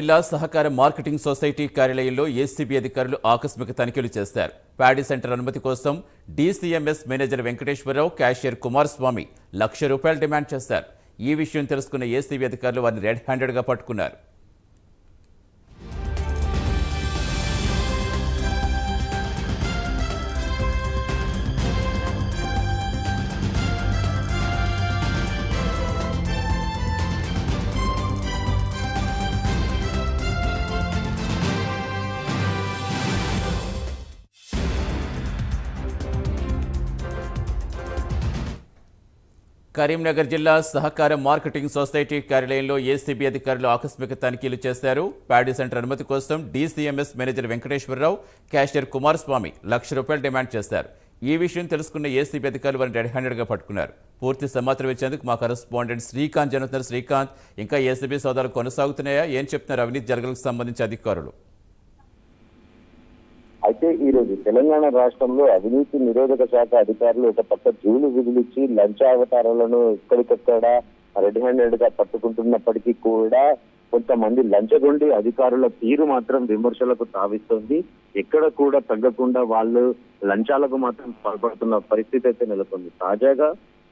జిల్లా సహకార marketing society కార్యాలయంలో ఏసీబీ అధికారులు ఆకస్మిక తనిఖీలు చేశారు. ప్యాడీ సెంటర్ అనుమతి కోసం DCMS manager Venkateswararao, cashier Kumaraswamy ₹1,00,000 demand చేశారు. ఈ విషయం తెలుసుకున్న ఏసీబీ అధికారులు వారిని రెడ్ హ్యాండెడ్గా పట్టుకున్నారు. కరీంనగర్ జిల్లా సహకార మార్కెటింగ్ సొసైటీ కార్యాలయంలో ఏసీబీ అధికారులు ఆకస్మిక తనిఖీలు చేశారు. ప్యాడీ సెంటర్ అనుమతి కోసం DCMS manager Venkateswararao, cashier Kumaraswamy ₹1,00,000 demand చేశారు. ఈ విషయం తెలుసుకున్న ఏసీబీ అధికారులు వారిని రెడ్ హ్యాండెడ్గా పట్టుకున్నారు. పూర్తి సమాచారం ఇచ్చేందుకు మా కరెస్పాండెంట్ శ్రీకాంత్ జరుగుతున్నారు. శ్రీకాంత్, ఇంకా ఏసీబీ సోదాలు కొనసాగుతున్నాయా? ఏం చెప్తున్నారు అవినీతి జరగలకు సంబంధించి అధికారులు? అయితే ఈ రోజు తెలంగాణ రాష్ట్రంలో అవినీతి నిరోధక శాఖ అధికారులు ఒక పక్క జూలు విధులిచ్చి లంచావతారాలను ఎక్కడికక్కడ రెడ్ హ్యాండెడ్ గా పట్టుకుంటున్నప్పటికీ కూడా కొంతమంది లంచగొండి అధికారుల తీరు మాత్రం విమర్శలకు తావిస్తుంది. ఎక్కడ కూడా తగ్గకుండా వాళ్ళు లంచాలకు మాత్రం పాల్పడుతున్న పరిస్థితి అయితే నెలకొంది. తాజాగా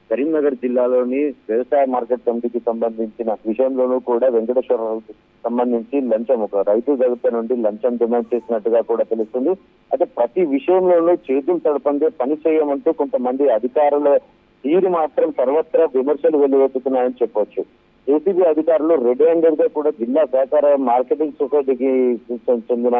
కరీంనగర్ జిల్లాలోని వ్యవసాయ మార్కెట్ కమిటీకి సంబంధించిన విషయంలోనూ కూడా వెంకటేశ్వరరావుకి సంబంధించి లంచం, ఒక రైతు దగ్గర నుండి లంచం డిమాండ్ చేసినట్టుగా కూడా తెలుస్తుంది. అయితే ప్రతి విషయంలోనూ చేతులు తడపందే పని చేయమంటూ కొంతమంది అధికారుల తీరు మాత్రం సర్వత్రా విమర్శలు వెల్లువెత్తుతున్నాయని చెప్పొచ్చు. ఏసీబీ అధికారులు రెడ్ హ్యాండెడ్ గా కూడా జిల్లా సహకార మార్కెటింగ్ సొసైటీకి చెందిన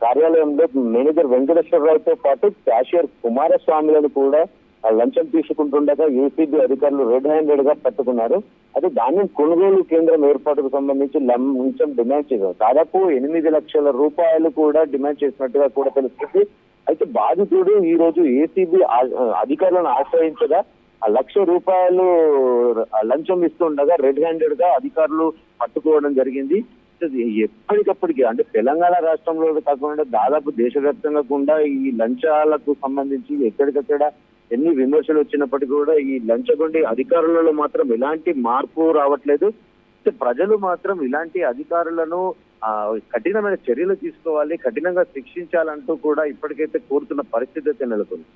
కార్యాలయంలో మేనేజర్ వెంకటేశ్వరరావుతో పాటు క్యాషియర్ కుమారస్వామిలను కూడా లంచం తీసుకుంటుండగా ఏసీబీ అధికారులు రెడ్ హ్యాండెడ్ గా పట్టుకున్నారు. అయితే ధాన్యం కొనుగోలు కేంద్రం ఏర్పాటుకు సంబంధించి లంచం డిమాండ్ చేశారు. దాదాపు ₹8,00,000 కూడా డిమాండ్ చేసినట్టుగా కూడా తెలుస్తుంది. అయితే బాధితుడు ఈ రోజు ఏసీబీ అధికారులను ఆశ్రయించగా ₹1,00,000 లంచం ఇస్తుండగా రెడ్ హ్యాండెడ్ గా అధికారులు పట్టుకోవడం జరిగింది. ఎప్పటికప్పటికి అంటే తెలంగాణ రాష్ట్రంలో కాకుండా దాదాపు దేశవ్యాప్తంగా కూడా ఈ లంచాలకు సంబంధించి ఎక్కడికక్కడ ఎన్ని విమర్శలు వచ్చినప్పటికీ కూడా ఈ లంచగొండి అధికారులలో మాత్రం ఎలాంటి మార్పు రావట్లేదు. ప్రజలు మాత్రం ఇలాంటి అధికారులను కఠినమైన చర్యలు తీసుకోవాలి, కఠినంగా శిక్షించాలంటూ కూడా ఇప్పటికైతే కోరుతున్న పరిస్థితి అయితే నెలకొంది.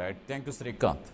Right, thank you Srikanth.